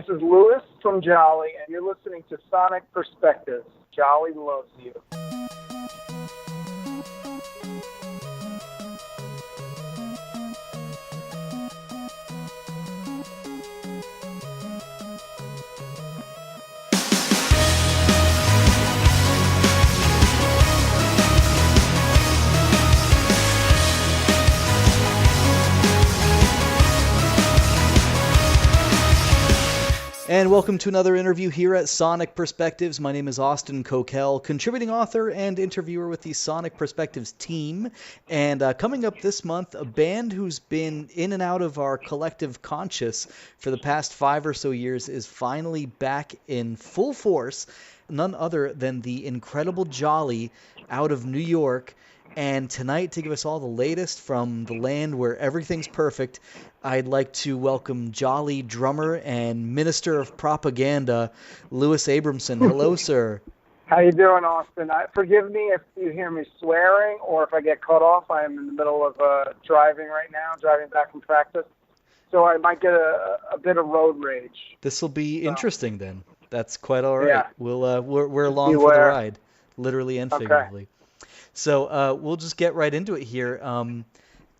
This is Lewis from Jolly, and you're listening to Sonic Perspectives. Jolly loves you. And welcome to another interview here at Sonic Perspectives. My name is Austin Kokel, contributing author and interviewer with the Sonic Perspectives team. And coming up this month, a band who's been in and out of our collective conscious for the past 5 or so years is finally back in full force. None other than the incredible Jolly out of New York. And tonight, to give us all the latest from the land where everything's perfect, I'd like to welcome Jolly drummer and minister of propaganda, Lewis Abramson. Hello, sir. How you doing, Austin? Forgive me if you hear me swearing or if I get cut off. I am in the middle of driving right now, driving back from practice. So I might get a bit of road rage. This will be interesting then. That's quite all right. Yeah. We're along for the ride, literally and figuratively. Okay. So we'll just get right into it here.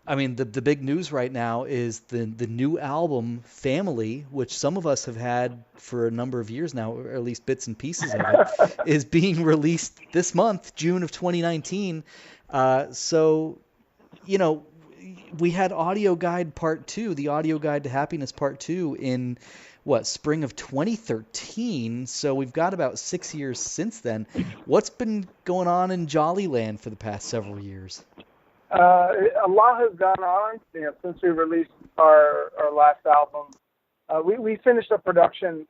I mean, the big news right now is the new album, Family, which some of us have had for a number of years now, or at least bits and pieces of it, is being released this month, June of 2019. So, you know, we had Audio Guide Part 2, the Audio Guide to Happiness Part 2 in, spring of 2013. So we've got about 6 years since then. What's been going on in Jollyland for the past several years? A lot has gone on, since we released our last album. We finished up production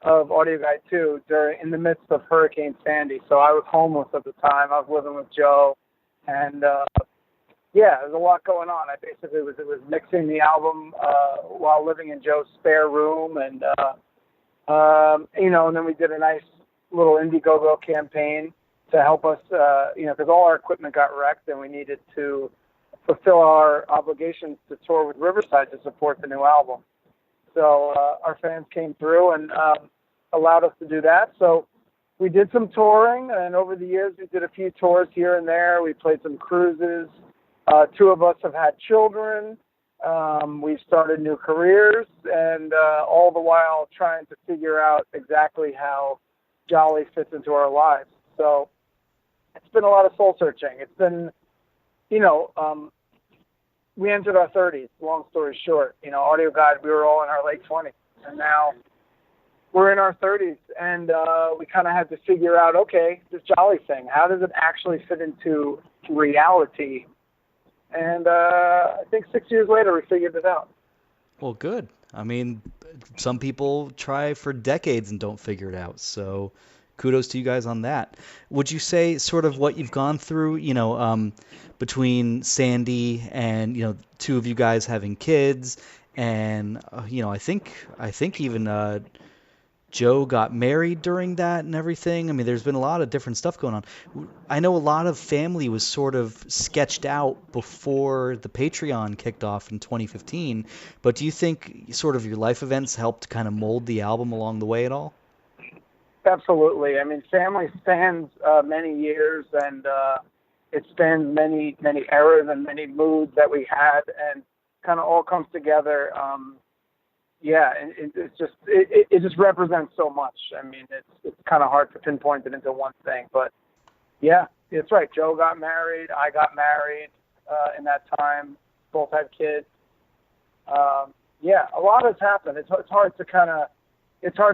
of Audio Guide 2 in the midst of Hurricane Sandy. So I was homeless at the time. I was living with Joe, and there's a lot going on. I basically was mixing the album while living in Joe's spare room, and and then we did a nice little Indiegogo campaign to help us, because all our equipment got wrecked, and we needed to fulfill our obligations to tour with Riverside to support the new album. So our fans came through and allowed us to do that. So we did some touring, and over the years we did a few tours here and there. We played some cruises. 2 of us have had children. We've started new careers, and all the while trying to figure out exactly how Jolly fits into our lives. So it's been a lot of soul searching. It's been, we entered our 30s, long story short. Audio Guide, we were all in our late 20s, and now we're in our 30s, and we kind of had to figure out, okay, this Jolly thing, how does it actually fit into reality? And I think 6 years later, we figured it out. Well, good. I mean, some people try for decades and don't figure it out. So kudos to you guys on that. Would you say sort of what you've gone through, between Sandy and, 2 of you guys having kids and, I think even Joe got married during that and everything. I mean, there's been a lot of different stuff going on. I know a lot of Family was sort of sketched out before the Patreon kicked off in 2015. But do you think sort of your life events helped kind of mold the album along the way at all? Absolutely. I mean, Family spans many years, and it spans many eras and many moods that we had, and kind of all comes together. It just represents so much. I mean, it's kind of hard to pinpoint it into one thing, but yeah, it's right. Joe got married. I got married in that time. Both had kids. A lot has happened. It's hard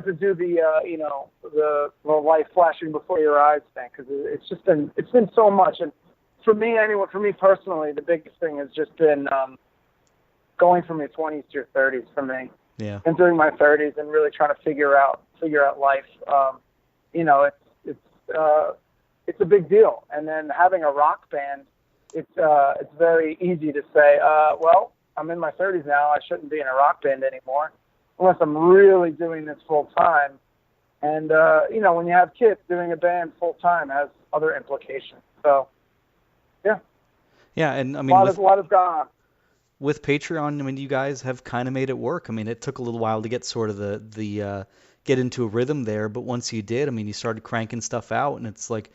to do the life flashing before your eyes thing, because it's been so much. And for me personally, the biggest thing has just been going from your 20s to your 30s for me. Yeah. Entering my 30s and really trying to figure out life. It's a big deal. And then having a rock band, it's very easy to say, well, I'm in my 30s now. I shouldn't be in a rock band anymore, unless I'm really doing this full time. And when you have kids, doing a band full time has other implications. So, yeah. Yeah, and I mean, a lot has gone on. with Patreon, I mean, you guys have kind of made it work. I mean, it took a little while to get sort of the get into a rhythm there, but once you did, I mean, you started cranking stuff out, and it's like,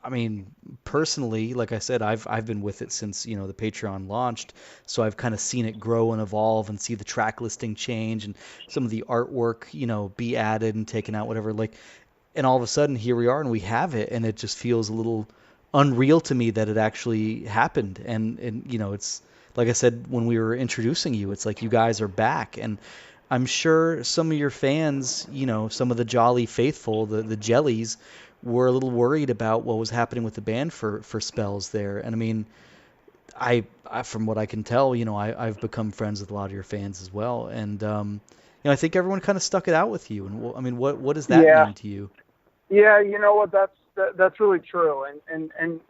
I mean, personally, like I said, I've been with it since, you know, the Patreon launched, so I've kind of seen it grow and evolve and see the track listing change and some of the artwork, you know, be added and taken out, whatever. Like, and all of a sudden here we are and we have it, and it just feels a little unreal to me that it actually happened. And you know, it's like I said when we were introducing you, it's like you guys are back, and I'm sure some of your fans, you know, some of the Jolly faithful, the jellies, were a little worried about what was happening with the band for spells there. And I mean, I from what I can tell, you know, I've become friends with a lot of your fans as well, and you know, I think everyone kind of stuck it out with you. And I mean, what does that mean to you? Yeah, you know what, that's really true. And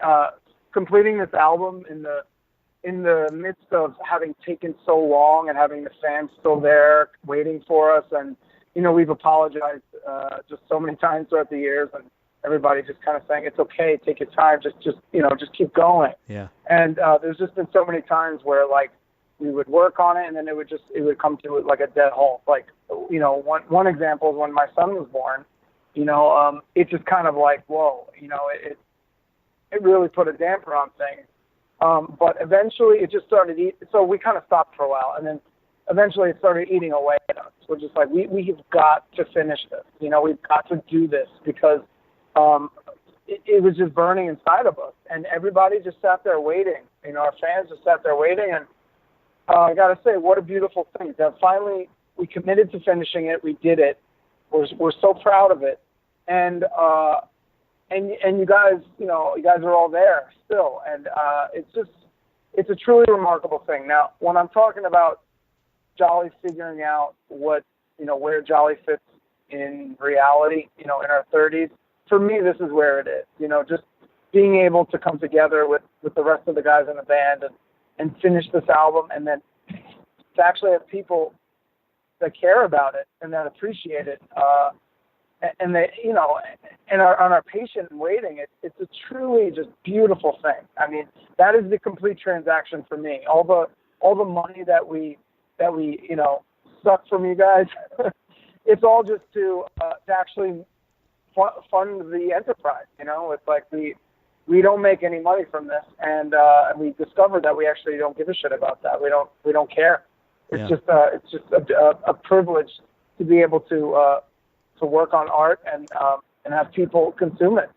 completing this album in the midst of having taken so long and having the fans still there waiting for us, and you know, we've apologized just so many times throughout the years, and everybody just kind of saying it's okay, take your time, just you know, just keep going. Yeah. And there's just been so many times where like we would work on it and then it would come to it like a dead halt. Like, you know, one example is when my son was born. You know, it just kind of like, whoa, you know, it really put a damper on things. But eventually it just started so we kind of stopped for a while, and then eventually it started eating away at us. We're just like, we've got to finish this. You know, we've got to do this because it was just burning inside of us. And everybody just sat there waiting. You know, our fans just sat there waiting. And I got to say, what a beautiful thing that finally we committed to finishing it. We did it. We're so proud of it. And you guys, you know, you guys are all there still. And it's a truly remarkable thing. Now, when I'm talking about Jolly figuring out what, you know, where Jolly fits in reality, you know, in our 30s, for me, this is where it is. You know, just being able to come together with the rest of the guys in the band and finish this album, and then to actually have people that care about it and that appreciate it, and they, you know, and are on our patient and waiting. It's a truly just beautiful thing. I mean, that is the complete transaction for me. All the money that we you know suck from you guys, it's all just to actually fund the enterprise. You know, it's like we don't make any money from this, and we discovered that we actually don't give a shit about that. We don't care. It's just a privilege to be able to work on art and have people consume it.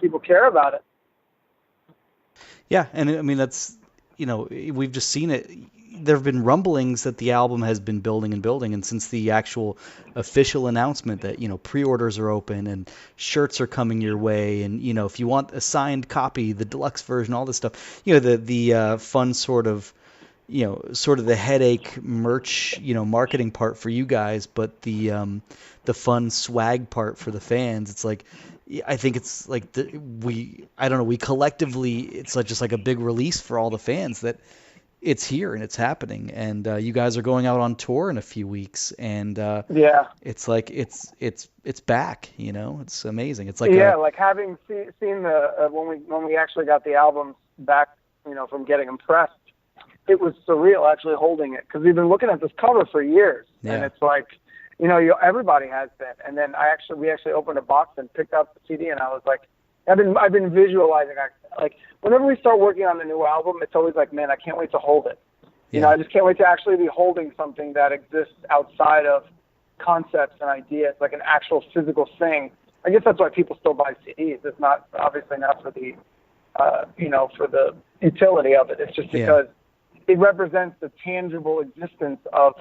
People care about it. Yeah, and I mean, that's, you know, we've just seen it. There have been rumblings that the album has been building and building, and since the actual official announcement that, you know, pre-orders are open and shirts are coming your way, and, you know, if you want a signed copy, the deluxe version, all this stuff, you know, the fun sort of, you know, sort of the headache merch, you know, marketing part for you guys, but the fun swag part for the fans. It's like, I think it's like I don't know, we collectively, it's like just like a big release for all the fans that it's here and it's happening, and you guys are going out on tour in a few weeks, and it's like it's back. You know, it's amazing. It's like like having seen the when we actually got the album back, you know, from getting them pressed, it was surreal actually holding it, because we've been looking at this cover for years, and it's like, you know, everybody has been. And then we actually opened a box and picked up the CD, and I was like, I've been visualizing, like, whenever we start working on the new album, it's always like, man, I can't wait to hold it. You know, I just can't wait to actually be holding something that exists outside of concepts and ideas, like an actual physical thing. I guess that's why people still buy CDs. It's not, obviously not for the, you know, for the utility of it. It's just because it represents the tangible existence of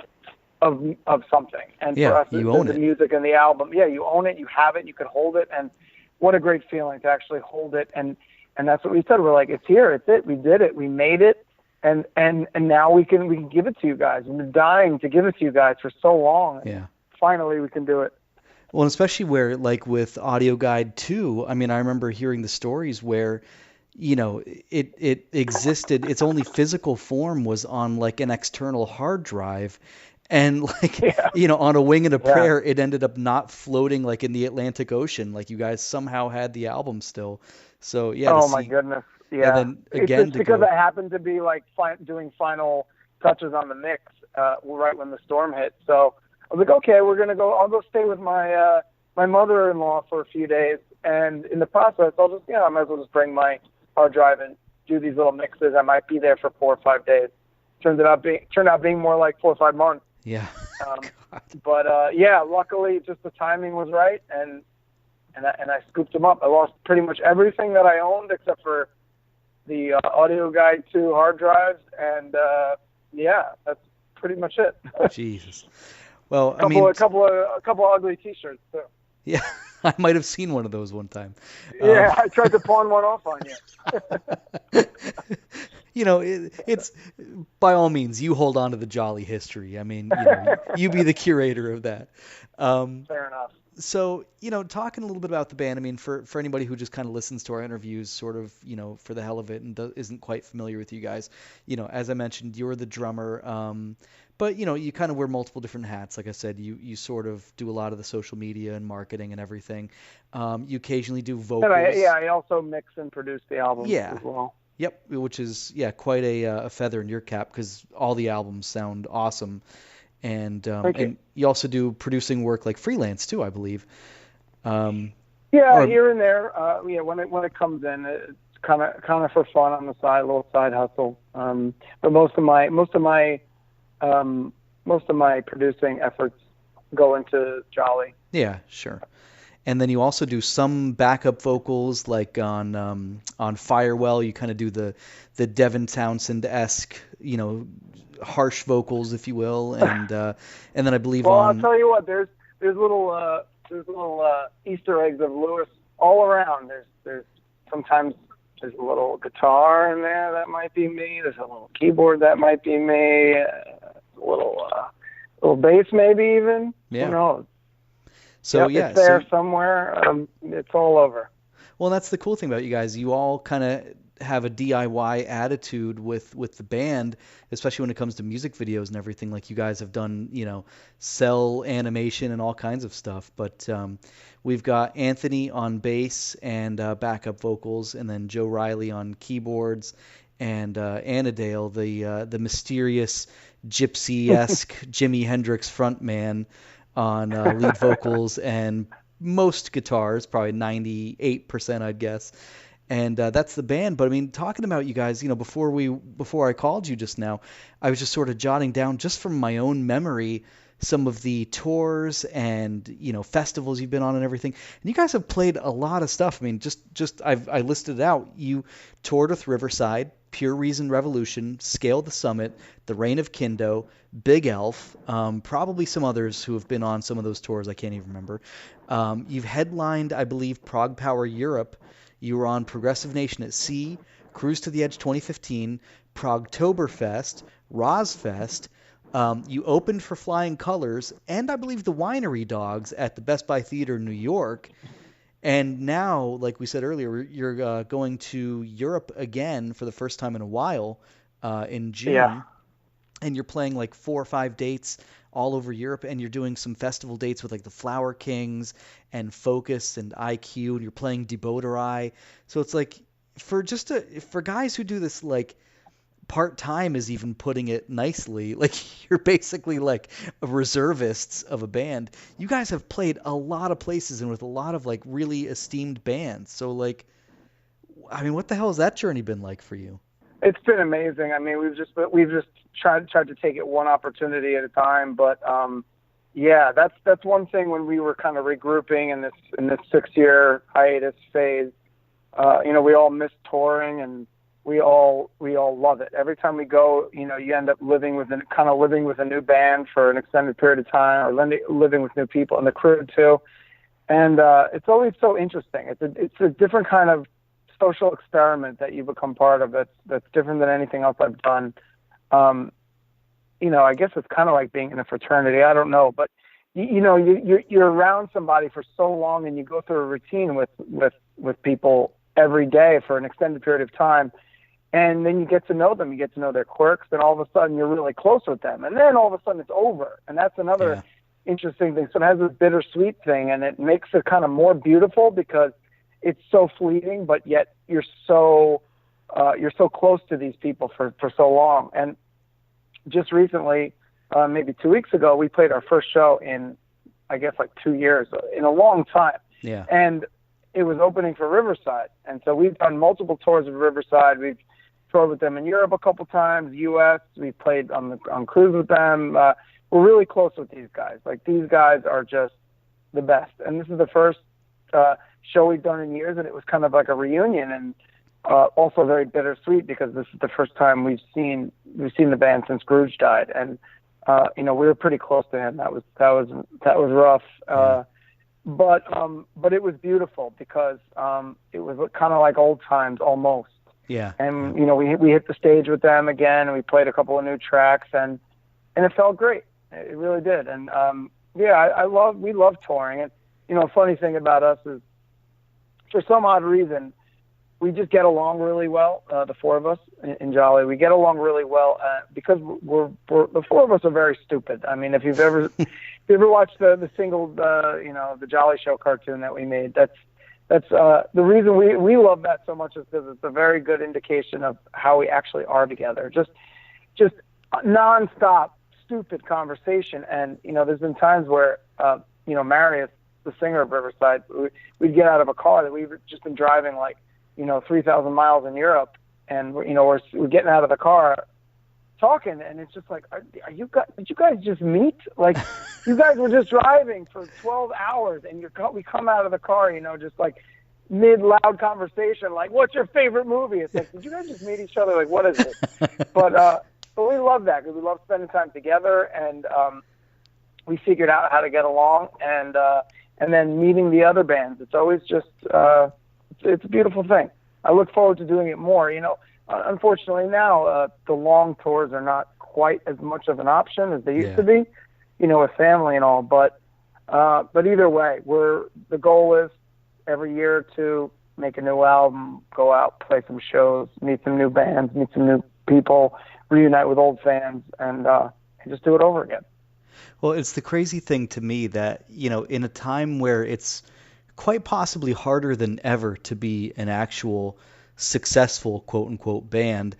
something. And for us, you own the music and the album, you own it, you have it, you can hold it, and what a great feeling to actually hold it. And that's what we said. We're like, it's here, it's it, we did it, we made it, and now we can give it to you guys. We've been dying to give it to you guys for so long. Yeah. Finally, we can do it. Well, especially where, like with Audio Guide 2, I mean, I remember hearing the stories where, you know, it existed, its only physical form was on like an external hard drive. And like, you know, on a wing and a prayer, it ended up not floating like in the Atlantic Ocean. Like you guys somehow had the album still. So Oh my goodness. Yeah. And then again, it's just because I happened to be like doing final touches on the mix right when the storm hit. So I was like, okay, I'll go stay with my my mother-in-law for a few days, and in the process, I might as well just bring my hard drive and do these little mixes. I might be there for 4 or 5 days. Turned out being more like 4 or 5 months. Yeah. But luckily, just the timing was right, and I scooped them up. I lost pretty much everything that I owned except for the Audio Guide 2 hard drives, and that's pretty much it. Jesus. Well, a couple of ugly T-shirts too. Yeah, I might have seen one of those one time. Yeah, I tried to pawn one off on you. It's by all means, you hold on to the jolly history. I mean, you be the curator of that. Fair enough. So, talking a little bit about the band, I mean, for anybody who just kind of listens to our interviews sort of, for the hell of it and isn't quite familiar with you guys, as I mentioned, you're the drummer. But, you kind of wear multiple different hats. Like I said, you sort of do a lot of the social media and marketing and everything. You occasionally do vocals. And I also mix and produce the albums as well. Yep, which is, quite a feather in your cap because all the albums sound awesome. And you also do producing work like freelance too, I believe. Here and there. When it comes in, it's kind of for fun on the side, a little side hustle. But most of my producing efforts go into Jolly. Yeah, sure. And then you also do some backup vocals, like on Firewell. You kind of do the Devin Townsend-esque, harsh vocals, if you will, and then I believe I'll tell you what, there's little Easter eggs of Lewis all around. There's sometimes there's a little guitar in there that might be me. There's a little keyboard that might be me. A little bass maybe even. Yeah. Who knows? So it's there somewhere. It's all over. Well, that's the cool thing about you guys. You all kind of have a DIY attitude with the band, especially when it comes to music videos and everything. Like you guys have done, cell animation and all kinds of stuff. But we've got Anthony on bass and backup vocals, and then Joe Riley on keyboards, and Annadale, the mysterious gypsy-esque Jimi Hendrix frontman, on lead vocals and most guitars, probably 98%, I'd guess. And that's the band. But I mean, talking about you guys, before I called you just now, I was just sort of jotting down just from my own memory some of the tours and festivals you've been on and everything. And you guys have played a lot of stuff. I mean, I listed it out. You toured with Riverside, Pure Reason Revolution, Scale the Summit, The Reign of Kindo, Big Elf, probably some others who have been on some of those tours. I can't even remember. You've headlined, I believe, Prog Power Europe. You were on Progressive Nation at Sea, Cruise to the Edge 2015, Progtoberfest, Rozfest. You opened for Flying Colors, and I believe the Winery Dogs at the Best Buy Theater in New York. And now, like we said earlier, you're going to Europe again for the first time in a while in June. Yeah. And you're playing like 4 or 5 dates all over Europe, and you're doing some festival dates with like the Flower Kings and Focus and IQ, and you're playing Deboterai. So it's like for guys who do this like part-time is even putting it nicely, like you're basically like reservists of a band. You guys have played a lot of places and with a lot of like really esteemed bands. So like, I mean, what the hell has that journey been like for you? It's been amazing. I mean, we've just tried to take it one opportunity at a time. But that's one thing when we were kind of regrouping in this 6-year hiatus phase. We all miss touring, and we all love it. Every time we go, you end up living with a new band for an extended period of time, or living with new people and the crew too. And it's always so interesting. It's a different kind of social experiment that you become part of. That's different than anything else I've done. I guess it's kind of like being in a fraternity. I don't know, but you're around somebody for so long, and you go through a routine with people every day for an extended period of time. And then you get to know them, you get to know their quirks, and all of a sudden you're really close with them. And then all of a sudden it's over. And that's another interesting thing. So it has this bittersweet thing, and it makes it kind of more beautiful because it's so fleeting, but yet you're so you're so close to these people for so long. And just recently, maybe 2 weeks ago, we played our first show in, I guess, like 2 years, in a long time. Yeah. And it was opening for Riverside. And so we've done multiple tours of Riverside. We've toured with them in Europe a couple times, U.S. We played on cruise with them. We're really close with these guys. Like, these guys are just the best. And this is the first show we've done in years, and it was kind of like a reunion, and also very bittersweet because this is the first time we've seen the band since Scrooge died. And we were pretty close to him. That was rough. But it was beautiful because it was kind of like old times almost. Yeah. And we hit the stage with them again, and we played a couple of new tracks, and it felt great. It really did. And we love touring. And a funny thing about us is, for some odd reason, we just get along really well. The four of us in Jolly, we get along really well because we're the four of us are very stupid. I mean, if you've ever watched the single, the Jolly Show cartoon that we made, that's the reason we love that so much, is because it's a very good indication of how we actually are together. Just nonstop stupid conversation. And there's been times where Marius, the singer of Riverside, we'd get out of a car that we've just been driving 3,000 miles in Europe, and we're getting out of the car talking, and it's just like, did you guys just meet? Like, you guys were just driving for 12 hours, and we come out of the car, just like mid-loud conversation, like, what's your favorite movie? It's like, did you guys just meet each other? Like, what is it? But we love that because we love spending time together, and we figured out how to get along, and then meeting the other bands. It's always just, it's a beautiful thing. I look forward to doing it more. Unfortunately now, the long tours are not quite as much of an option as they used to be, with family and all. But either way, the goal is every year or two, make a new album, go out, play some shows, meet some new bands, meet some new people, reunite with old fans, and just do it over again. Well, it's the crazy thing to me that, in a time where it's quite possibly harder than ever to be an actual successful quote unquote band,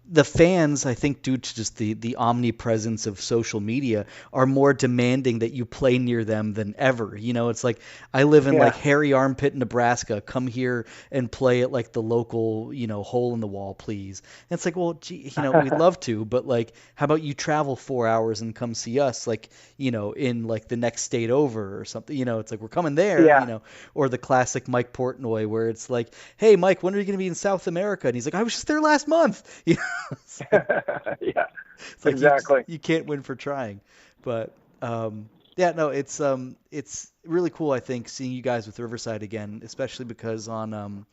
the fans, I think, due to just the omnipresence of social media, are more demanding that you play near them than ever. It's like, I live in like Hairy Armpit, Nebraska. Come here and play at like the local, hole in the wall, please. And it's like, well, gee, we'd love to, but like, how about you travel 4 hours and come see us, like, in like the next state over or something. It's like, we're coming there. Or the classic Mike Portnoy, where it's like, hey, Mike, when are you going to be in South America? And he's like, I was just there last month. Yeah, it's like exactly. You can't win for trying. But it's really cool, I think, seeing you guys with Riverside again, especially because on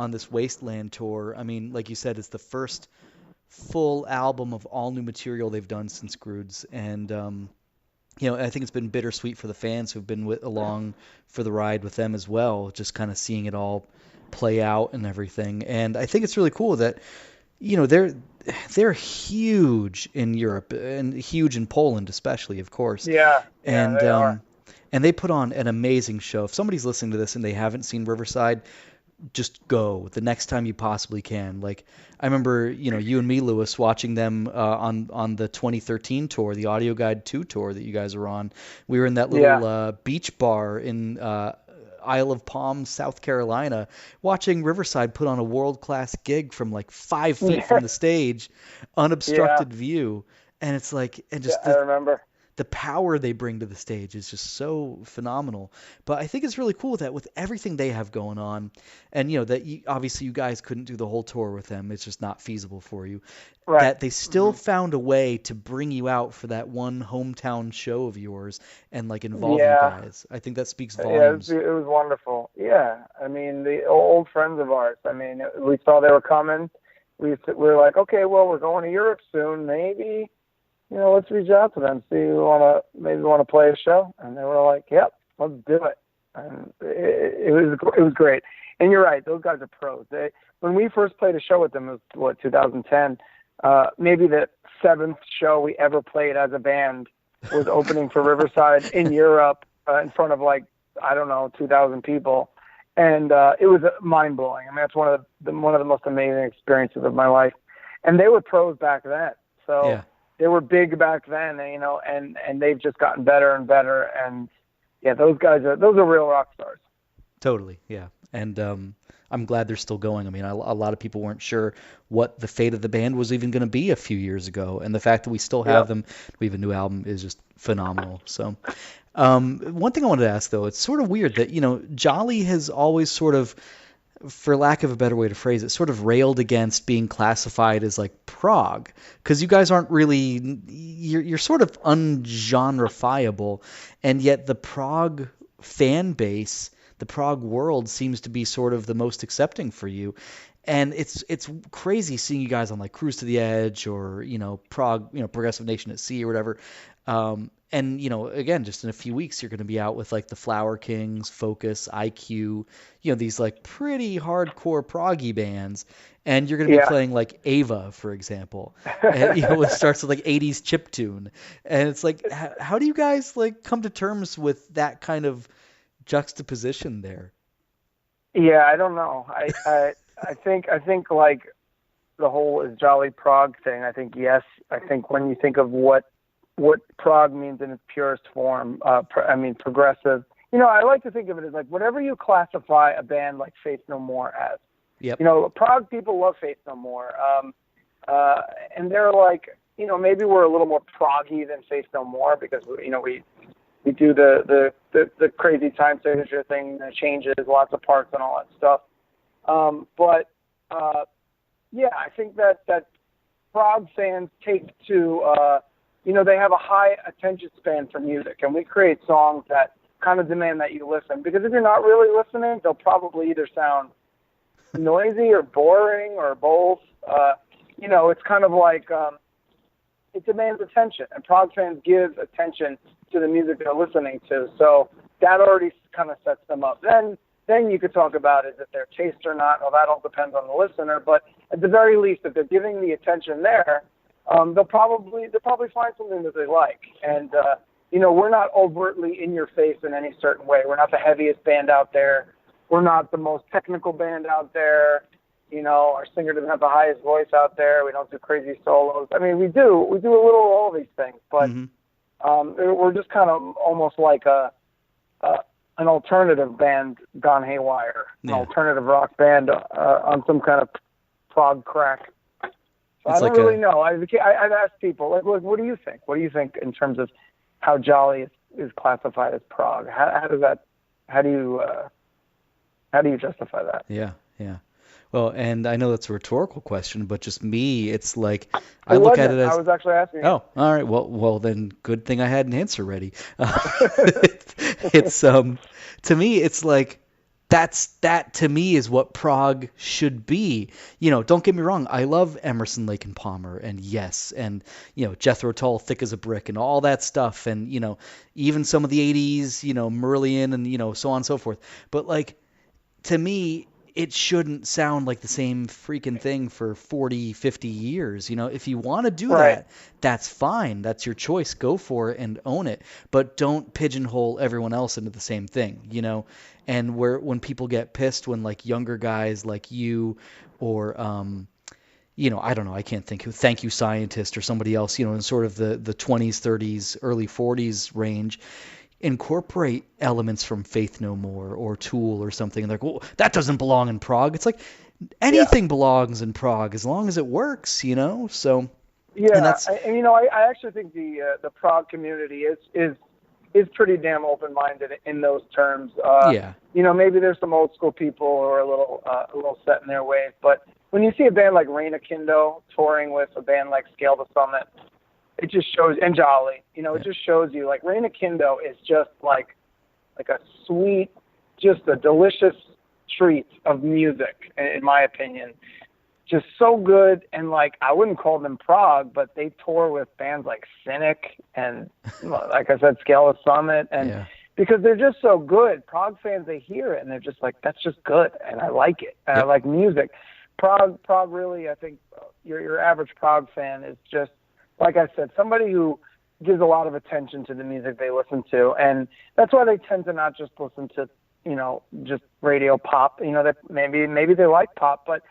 this Wasteland tour, I mean, like you said, it's the first full album of all new material they've done since Groods, and I think it's been bittersweet for the fans who've been along for the ride with them as well, just kind of seeing it all play out and everything. And I think it's really cool that they're huge in Europe and huge in Poland, especially, of course. Yeah. And they are. And they put on an amazing show. If somebody's listening to this and they haven't seen Riverside, just go the next time you possibly can. Like, I remember, you and me, Lewis, watching them on the 2013 tour, the Audio Guide 2 tour that you guys are on. We were in that little beach bar in Isle of Palm, South Carolina, watching Riverside put on a world-class gig from like 5 feet from the stage, unobstructed view. And it's like, I remember. The power they bring to the stage is just so phenomenal. But I think it's really cool that with everything they have going on, and obviously you guys couldn't do the whole tour with them, it's just not feasible for you, right, that they still found a way to bring you out for that one hometown show of yours and like involve you guys. I think that speaks volumes. Yeah, it was wonderful. Yeah, I mean, the old friends of ours, I mean, we saw they were coming. We were like, okay, well, we're going to Europe soon, maybe let's reach out to them, see if maybe want to play a show. And they were like, yep, let's do it. And it was great. And you're right, those guys are pros. When we first played a show with them, it was 2010. Maybe the 7th show we ever played as a band was opening for Riverside in Europe in front of 2,000 people. And it was mind blowing. I mean, that's one of the most amazing experiences of my life. And they were pros back then, so they were big back then, you know, and they've just gotten better and better. And yeah, those are real rock stars. Totally, yeah. And I'm glad they're still going. I mean, a lot of people weren't sure what the fate of the band was even going to be a few years ago, and the fact that we still have them, we have a new album, is just phenomenal. So, one thing I wanted to ask though, it's sort of weird that, you know, Jolly has always sort of, for lack of a better way to phrase it, sort of railed against being classified as like prog, because you guys aren't really, you're sort of ungenrefiable, and yet the prog fan base, the prog world, seems to be sort of the most accepting for you. And it's crazy seeing you guys on like Cruise to the Edge or, you know, prog, you know, Progressive Nation at Sea or whatever. And, you know, again, just in a few weeks, you're going to be out with like the Flower Kings, Focus, IQ, you know, these like pretty hardcore proggy bands. And you're going to be playing like Ava, for example, and, you know, it starts with like 80s chiptune. And it's like, how do you guys like come to terms with that kind of juxtaposition there? Yeah, I don't know. I think like the whole is jolly prog thing. I think yes. I think when you think of what prog means in its purest form, progressive. You know, I like to think of it as like whatever you classify a band like Faith No More as. Yep. You know, prog people love Faith No More, and they're like, you know, maybe we're a little more proggy than Faith No More because we do the crazy time signature thing that changes lots of parts and all that stuff. Yeah, I think that prog fans take to, you know, they have a high attention span for music, and we create songs that kind of demand that you listen, because if you're not really listening, they'll probably either sound noisy or boring or both. You know, it's kind of like it demands attention, and prog fans give attention to the music they're listening to, so that already kind of sets them up. Then you could talk about is it their taste or not. Well, that all depends on the listener, but at the very least, if they're giving the attention there, they'll probably find something that they like. And you know, we're not overtly in your face in any certain way. We're not the heaviest band out there. We're not the most technical band out there. You know, our singer doesn't have the highest voice out there. We don't do crazy solos. I mean, we do a little of all these things, but we're just kind of almost like an alternative band gone haywire, an alternative rock band on some kind of prog crack. So I don't really know. I've asked people, like, what do you think? What do you think in terms of how Jolly is classified as prog? How do you justify that? Yeah. Well, and I know that's a rhetorical question, but just me, it's like I look at it as. I was actually asking. Oh, all right. Well, then good thing I had an answer ready. It's to me, it's like that to me is what prog should be. You know, don't get me wrong. I love Emerson, Lake and Palmer, and Yes, and you know, Jethro Tull, Thick as a Brick, and all that stuff, and you know, even some of the '80s, you know, Marillion, and you know, so on and so forth. But like, to me, it shouldn't sound like the same freaking thing for 40, 50 years. You know, if you want to do that, that's fine. That's your choice. Go for it and own it. But don't pigeonhole everyone else into the same thing, you know? And when people get pissed when like younger guys like you or, you know, I don't know, I can't think who, Thank You Scientist or somebody else, you know, in sort of the 20s, 30s, early 40s range, incorporate elements from Faith No More or Tool or something. And they're like, well, that doesn't belong in prog. It's like anything belongs in prog as long as it works, you know? So yeah, and you know, I actually think the prog community is pretty damn open-minded in those terms. You know, maybe there's some old school people who are a little set in their ways, but when you see a band like Reina Kindo touring with a band like Scale the Summit, it just shows, and Jolly, you know, it just shows you, like, Reina Kindo is just like a sweet, just a delicious treat of music, in my opinion. Just so good, and, like, I wouldn't call them prog, but they tour with bands like Cynic and, like I said, Scale the Summit, and because they're just so good. Prog fans, they hear it, and they're just like, that's just good, and I like it, and I like music. Prog really, I think, your average prog fan is just, like I said, somebody who gives a lot of attention to the music they listen to, and that's why they tend to not just listen to just radio pop. That maybe they like pop, but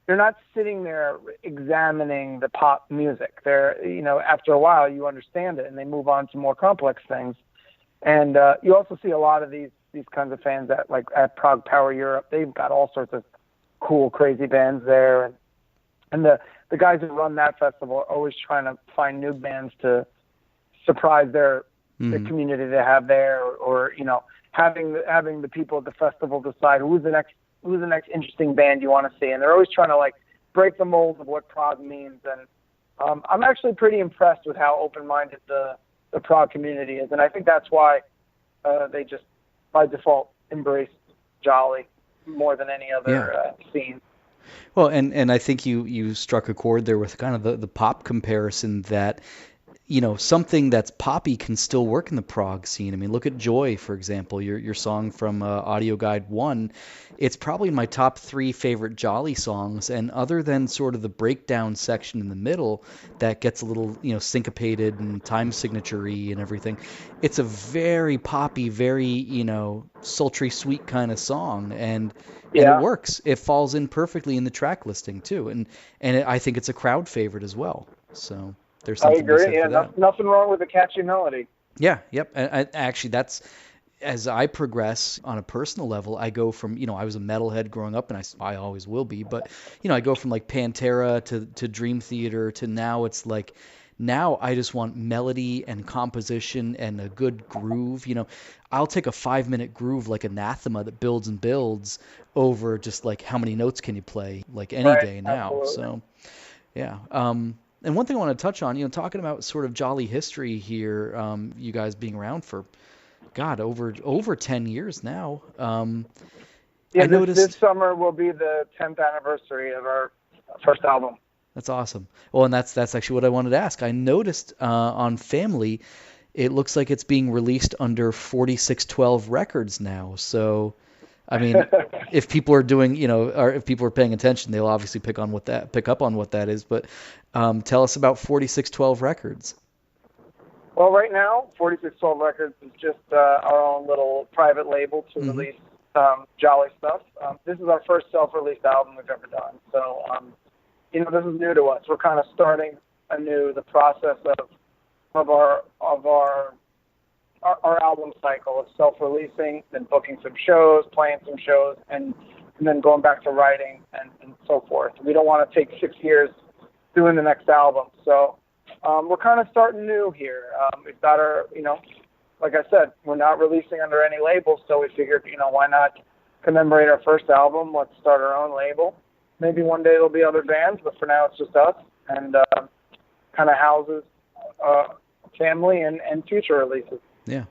they're not sitting there examining the pop music. They're, after a while you understand it and they move on to more complex things. And you also see a lot of these kinds of fans at Prague Power Europe. They've got all sorts of cool, crazy bands there. And the guys who run that festival are always trying to find new bands to surprise the community they have there, or having the people at the festival decide who's the next interesting band you want to see. And they're always trying to break the mold of what Prague means. And I'm actually pretty impressed with how open-minded the Prague community is. And I think that's why they just, by default, embrace Jolly more than any other scene. Well, and I think you struck a chord there with kind of the pop comparison that, something that's poppy can still work in the prog scene. I mean, look at Joy, for example, your song from Audio Guide 1. It's probably my top 3 favorite Jolly songs, and other than sort of the breakdown section in the middle that gets a little, syncopated and time signature-y and everything, it's a very poppy, very, sultry, sweet kind of song, and it works. It falls in perfectly in the track listing, too, and I think it's a crowd favorite as well, so... There's something I agree. Nothing wrong with a catchy melody. Yeah, yep. And actually, that's as I progress on a personal level. I go from I was a metalhead growing up, and I always will be. But I go from Pantera to Dream Theater to now it's now I just want melody and composition and a good groove. I'll take a 5-minute groove like Anathema that builds and builds over just how many notes can you play any day now. Absolutely. So yeah. And one thing I want to touch on, talking about sort of Jolly history here, you guys being around for, God, over 10 years now. I noticed this summer will be the 10th anniversary of our first album. That's awesome. Well, and that's actually what I wanted to ask. I noticed on Family, it looks like it's being released under 4612 Records now. So, I mean, if people are doing, or if people are paying attention, they'll obviously pick up on what that is. But tell us about 4612 Records. Well, right now, 4612 Records is just our own little private label to release Jolly stuff. This is our first self-released album we've ever done. So, this is new to us. We're kind of starting anew the process of our album cycle of self-releasing, then booking some shows, playing some shows, and then going back to writing and so forth. We don't want to take 6 years doing the next album. So we're kind of starting new here. We've got our, like I said, we're not releasing under any label, so we figured, why not commemorate our first album? Let's start our own label. Maybe one day there'll be other bands, but for now it's just us, and kind of houses Family and future releases. Yeah.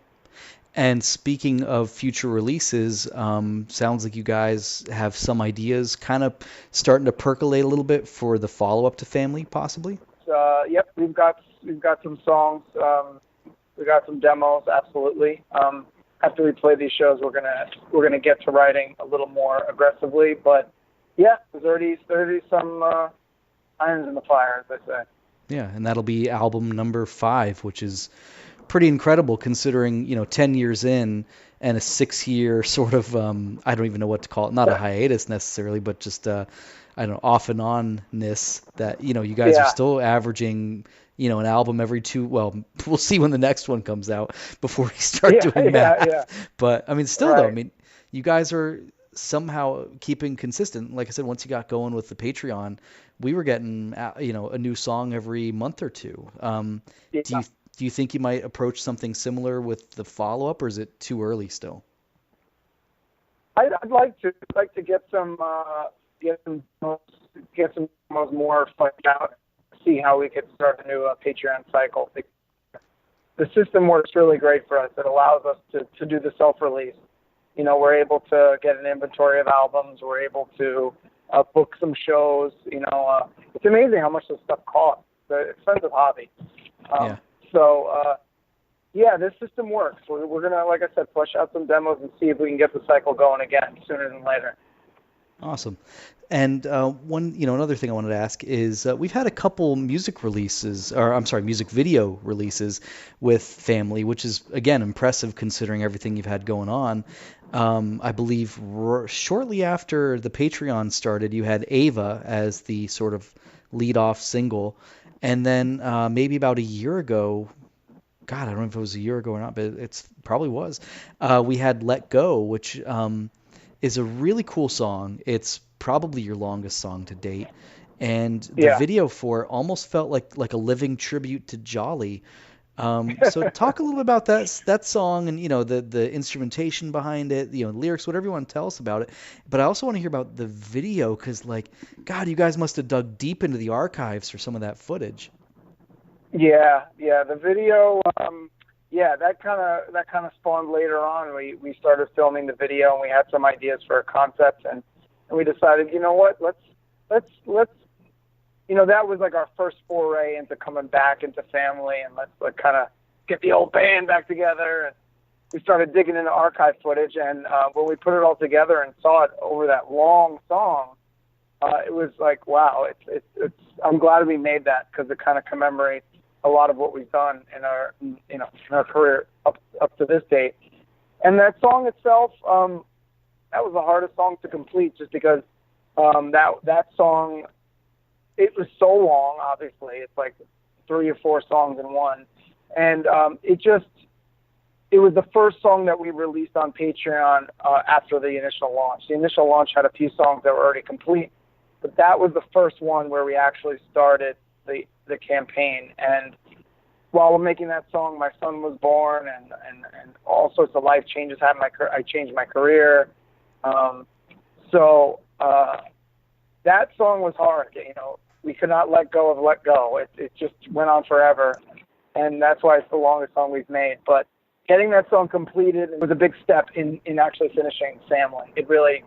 And speaking of future releases, sounds like you guys have some ideas kind of starting to percolate a little bit for the follow-up to Family, possibly? Yep, we've got some songs. We got some demos, absolutely. After we play these shows, we're gonna get to writing a little more aggressively. But yeah, there's already some irons in the fire, as they say. Yeah, and that'll be album number 5, which is pretty incredible considering 10 years in and a 6-year sort of I don't even know what to call it, not a hiatus necessarily, but just I don't know, off and on-ness that you guys are still averaging an album every 2. Well, we'll see when the next one comes out before we start doing that. Yeah. But I mean, still though, I mean, you guys are somehow keeping consistent. Like I said, once you got going with the Patreon, we were getting a new song every month or two. Do you think you might approach something similar with the follow-up, or is it too early still? I'd like to get some more fleshed out, see how we could start a new Patreon cycle. The system works really great for us. It allows us to do the self-release. We're able to get an inventory of albums. We're able to book some shows. It's amazing how much this stuff costs. It's an expensive hobby. So, this system works. We're going to, like I said, flesh out some demos and see if we can get the cycle going again sooner than later. Awesome. And another thing I wanted to ask is we've had a couple music releases, or I'm sorry, music video releases with family, which is again impressive considering everything you've had going on. I believe shortly after the Patreon started, you had Ava as the sort of lead-off single, and then maybe about a year ago, God, I don't know if it was a year ago or not, but it's probably was. We had Let Go, which is a really cool song. It's probably your longest song to date, and the video for it almost felt like a living tribute to Jolly. So talk a little bit about that song and the instrumentation behind it, lyrics, whatever you want to tell us about it. But I also want to hear about the video because, God, you guys must have dug deep into the archives for some of that footage. Yeah, the video. That kind of spawned later on. We started filming the video and we had some ideas for a concept and we decided, you know what, let's that was like our first foray into coming back into family and let's kind of get the old band back together. And we started digging into archive footage and when we put it all together and saw it over that long song, it was like, wow, it's I'm glad we made that because it kind of commemorates a lot of what we've done in our career up to this date. And that song itself, that was the hardest song to complete just because that song, it was so long, obviously. It's like 3 or 4 songs in one. And it was the first song that we released on Patreon after the initial launch. The initial launch had a few songs that were already complete, but that was the first one where we actually started the campaign. And while we're making that song, my son was born and all sorts of life changes happened. I changed my career. So that song was hard. We could not let go of Let Go. It just went on forever. And that's why it's the longest song we've made. But getting that song completed was a big step in actually finishing Family. It really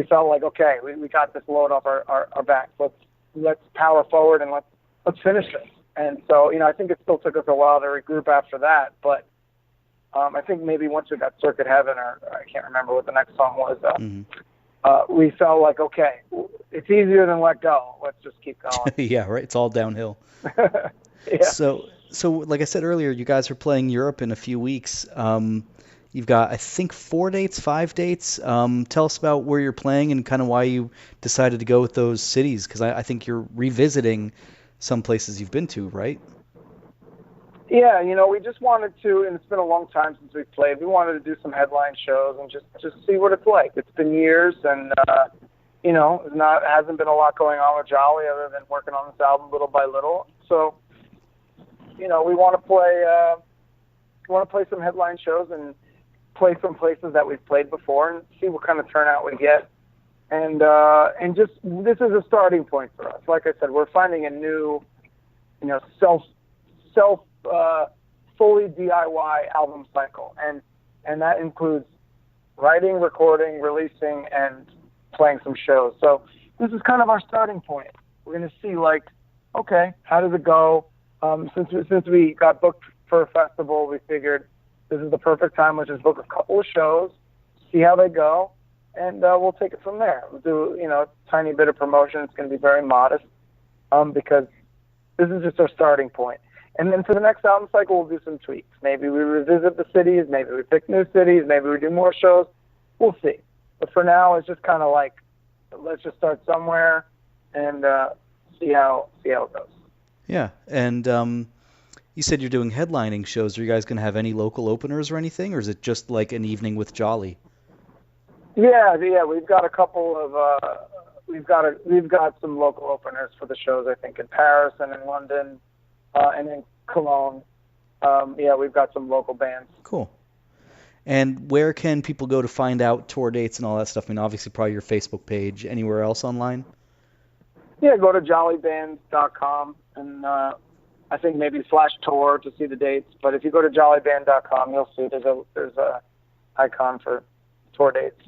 felt like, okay, we got this load off our backs. Let's power forward and let's finish this. And so, I think it still took us a while to regroup after that, but I think maybe once we got Circuit Heaven, or I can't remember what the next song was, we felt like, okay, it's easier than Let Go. Let's just keep going. Yeah, right. It's all downhill. Yeah. So like I said earlier, you guys are playing Europe in a few weeks. You've got, I think, 5 dates. Tell us about where you're playing and kind of why you decided to go with those cities, because I think you're revisiting some places you've been to, right? Yeah, we just wanted to, and it's been a long time since we've played. We wanted to do some headline shows and just see what it's like. It's been years, and hasn't been a lot going on with Jolly other than working on this album little by little. So, we want to play some headline shows and play some places that we've played before and see what kind of turnout we get. And just this is a starting point for us. Like I said, we're finding a new, fully DIY album cycle, and that includes writing, recording, releasing, and playing some shows. So this is kind of our starting point. We're going to see, okay, how does it go? Since we got booked for a festival, we figured this is the perfect time. Let's just book a couple of shows, see how they go, and we'll take it from there. We'll do, a tiny bit of promotion. It's going to be very modest because this is just our starting point. And then for the next album cycle, we'll do some tweaks. Maybe we revisit the cities. Maybe we pick new cities. Maybe we do more shows. We'll see. But for now, it's just kind of let's just start somewhere and see how it goes. Yeah, and you said you're doing headlining shows. Are you guys going to have any local openers or anything, or is it just like an evening with Jolly? Yeah, we've got a couple of we've got some local openers for the shows. I think in Paris and in London and in Cologne. We've got some local bands. Cool. And where can people go to find out tour dates and all that stuff? I mean, obviously, probably your Facebook page. Anywhere else online? Yeah, go to jollybands.com and I think maybe /tour to see the dates. But if you go to jollyband.com, you'll see there's a icon for tour dates.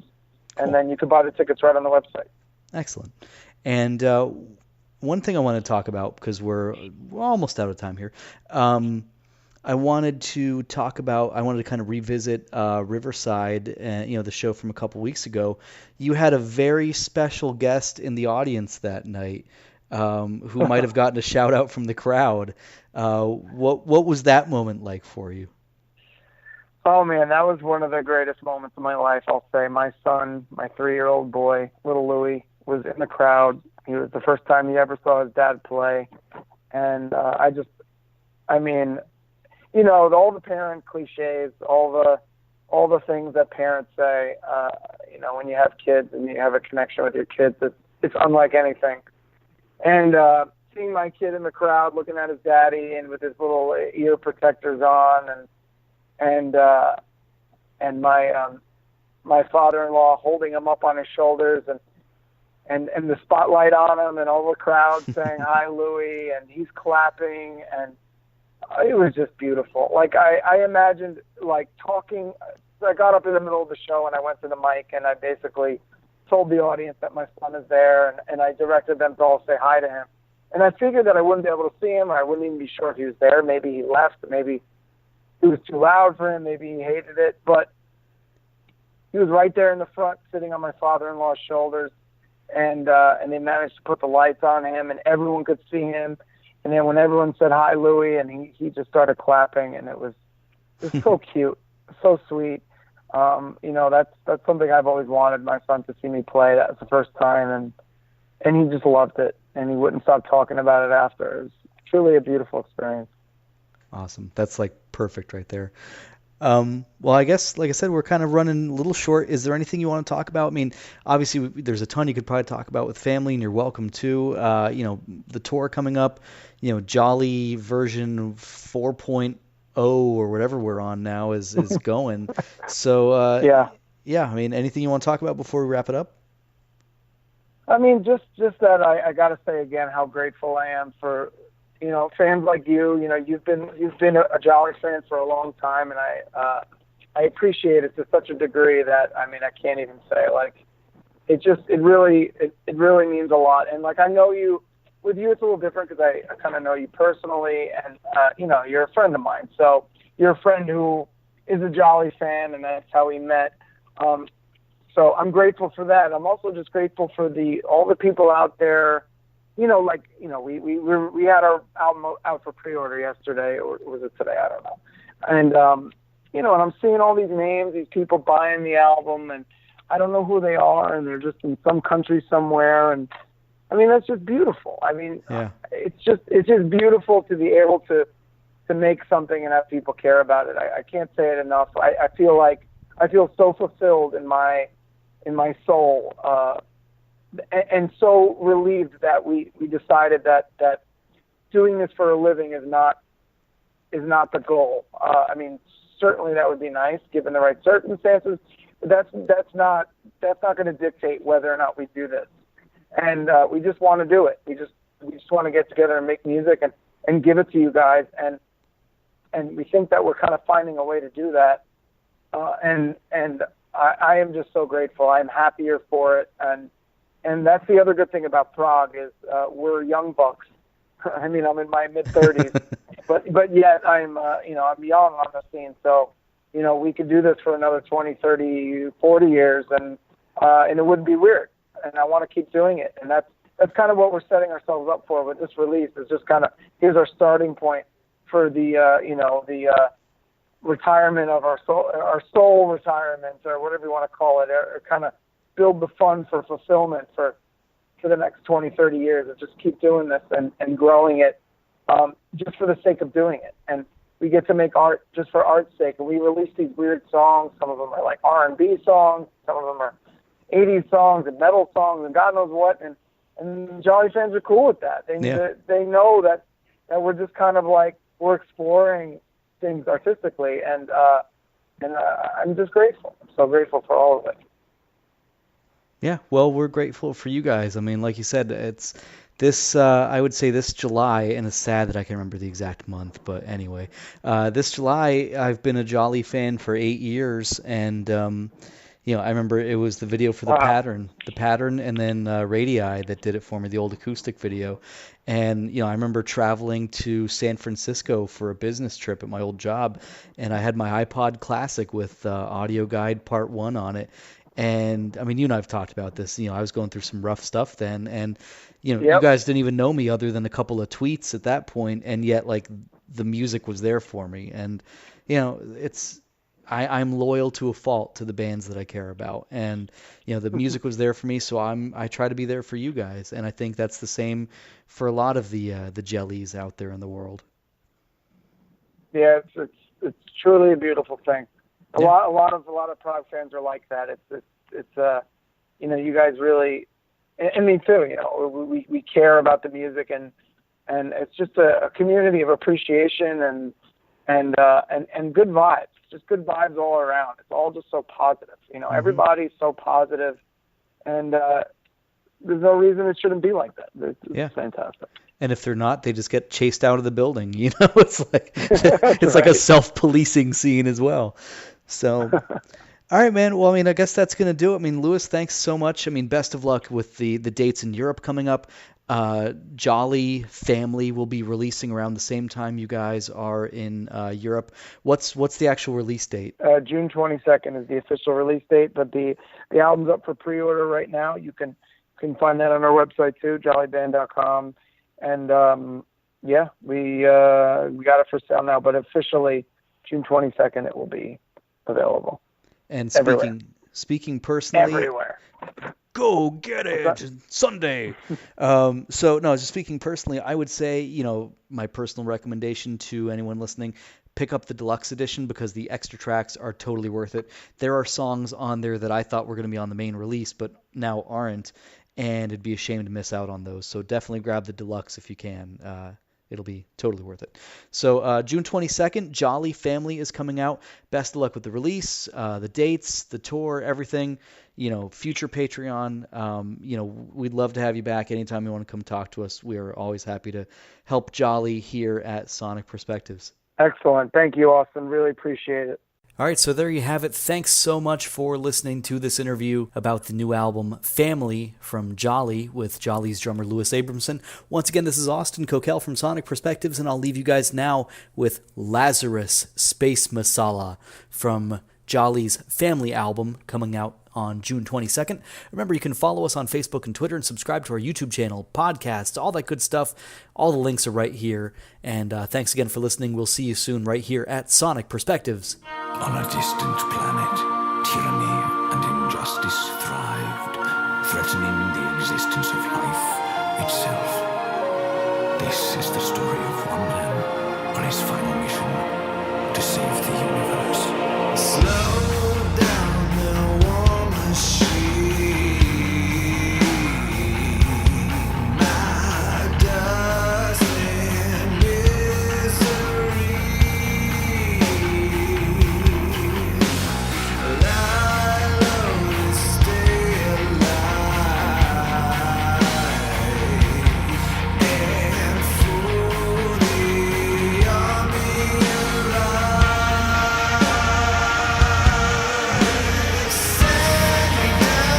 And then you can buy the tickets right on the website. Excellent. And one thing I want to talk about, because we're almost out of time here, I wanted to kind of revisit Riverside, and the show from a couple weeks ago. You had a very special guest in the audience that night, who might have gotten a shout out from the crowd. What was that moment like for you? Oh man, that was one of the greatest moments of my life. I'll say my son, my 3-year-old boy, little Louie, was in the crowd. He was the first time he ever saw his dad play, and I mean, all the parent cliches, all the things that parents say, when you have kids and you have a connection with your kids, it's unlike anything. And seeing my kid in the crowd, looking at his daddy and with his little ear protectors on, and my father-in-law holding him up on his shoulders, and the spotlight on him, and all the crowd saying hi Louie, and he's clapping, and it was just beautiful. Like I imagined, like, talking. I got up in the middle of the show and I went to the mic and I basically told the audience that my son is there, and I directed them to all say hi to him. And I figured that I wouldn't be able to see him, or I wouldn't even be sure if he was there. Maybe he left, maybe it was too loud for him, maybe he hated it, but he was right there in the front, sitting on my father-in-law's shoulders, and they managed to put the lights on him, and everyone could see him. And then when everyone said hi, Louie, and he just started clapping, and it was so cute, so sweet. That's something I've always wanted my son to see me play. That was the first time, and he just loved it, and he wouldn't stop talking about it after. It was truly a beautiful experience. Awesome. That's like perfect right there. Well, I guess, like I said, we're kind of running a little short. Is there anything you want to talk about? I mean, obviously, there's a ton you could probably talk about with family, and you're welcome to. The tour coming up, Jolly version 4.0 or whatever we're on now is going. So, yeah. I mean, anything you want to talk about before we wrap it up? I mean, just that I got to say again how grateful I am for fans like you. You've been a Jolly fan for a long time, and I appreciate it to such a degree that I can't even say. Like, it really means a lot. And like, I know you. With you, it's a little different because I kind of know you personally, and you're a friend of mine. So you're a friend who is a Jolly fan, and that's how we met. So I'm grateful for that. I'm also just grateful for all the people out there. We had our album out for pre-order yesterday, or was it today? I don't know. And and I'm seeing all these names, these people buying the album, and I don't know who they are, and they're just in some country somewhere, and that's just beautiful. It's just beautiful to be able to make something and have people care about it. I can't say it enough. I feel so fulfilled in my soul. And so relieved that we decided that doing this for a living is not the goal. Certainly that would be nice given the right circumstances, but that's not going to dictate whether or not we do this. And we just want to do it. We just want to get together and make music and give it to you guys. And we think that we're kind of finding a way to do that. And I am just so grateful. I'm happier for it. And that's the other good thing about Prague is we're young bucks. I'm in my mid-30s, but yet I'm young on the scene. So, we could do this for another 20, 30, 40 years, and it wouldn't be weird. And I want to keep doing it. And that's kind of what we're setting ourselves up for with this release. Is just kind of here's our starting point for the retirement of our soul retirement, or whatever you want to call it, or kind of build the fund for fulfillment for the next 20, 30 years, and just keep doing this and growing it just for the sake of doing it. And we get to make art just for art's sake. And we release these weird songs. Some of them are like R&B songs. Some of them are 80s songs and metal songs and God knows what. And Jolly fans are cool with that. They know that we're just kind of like, we're exploring things artistically. And I'm just grateful. I'm so grateful for all of it. Yeah, well, we're grateful for you guys. Like you said, it's this, I would say this July, and it's sad that I can't remember the exact month, but anyway, this July, I've been a Jolly fan for 8 years, and, I remember it was the video for the pattern, and then Radii that did it for me, the old acoustic video. And I remember traveling to San Francisco for a business trip at my old job, and I had my iPod Classic with Audio Guide Part 1 on it. And I mean, you and I've talked about this. I was going through some rough stuff then, and you guys didn't even know me other than a couple of tweets at that point, and yet like the music was there for me. And I'm loyal to a fault to the bands that I care about, and the music was there for me, so I try to be there for you guys, and I think that's the same for a lot of the jellies out there in the world. Yeah, it's truly a beautiful thing. A lot of prog fans are like that. It's you guys really, and me too. We care about the music, and it's just a community of appreciation and good vibes. Just good vibes all around. It's all just so positive. Everybody's so positive, and there's no reason it shouldn't be like that. It's fantastic. And if they're not, they just get chased out of the building. It's like it's like a self-policing scene as well. So, all right, man. Well, I mean, I guess that's gonna do it. I mean, Louis, thanks so much. I mean, best of luck with the dates in Europe coming up. Jolly Family will be releasing around the same time you guys are in Europe. What's the actual release date? June 22nd is the official release date, but the album's up for pre-order right now. You can find that on our website too, jollyband.com. And we got it for sale now, but officially June 22nd it will be available. And speaking personally, everywhere. Go get it Sunday. Just speaking personally, I would say, my personal recommendation to anyone listening, pick up the deluxe edition because the extra tracks are totally worth it. There are songs on there that I thought were going to be on the main release, but now aren't, and it'd be a shame to miss out on those. So definitely grab the deluxe if you can. It'll be totally worth it. So June 22nd, Jolly Family is coming out. Best of luck with the release, the dates, the tour, everything. Future Patreon. We'd love to have you back anytime you want to come talk to us. We are always happy to help Jolly here at Sonic Perspectives. Excellent. Thank you, Austin. Really appreciate it. All right, so there you have it. Thanks so much for listening to this interview about the new album Family from Jolly with Jolly's drummer Louis Abramson. Once again, this is Austin Kokel from Sonic Perspectives, and I'll leave you guys now with Lazarus Space Masala from Jolly's Family album coming out on June 22nd. Remember, you can follow us on Facebook and Twitter and subscribe to our YouTube channel, podcasts, all that good stuff. All the links are right here. And thanks again for listening. We'll see you soon right here at Sonic Perspectives. On a distant planet, tyranny and injustice thrived, threatening the existence of life itself. This is the story of one man on his final mission to save the universe. Slow down the war machine. My dust and misery. Lie low and stay alive. And for the army alive. Send me down.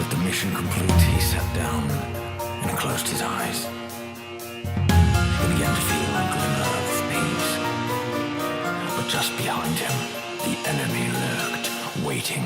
With the mission complete, he sat down and closed his eyes. He began to feel a glimmer of peace. But just behind him, the enemy lurked, waiting.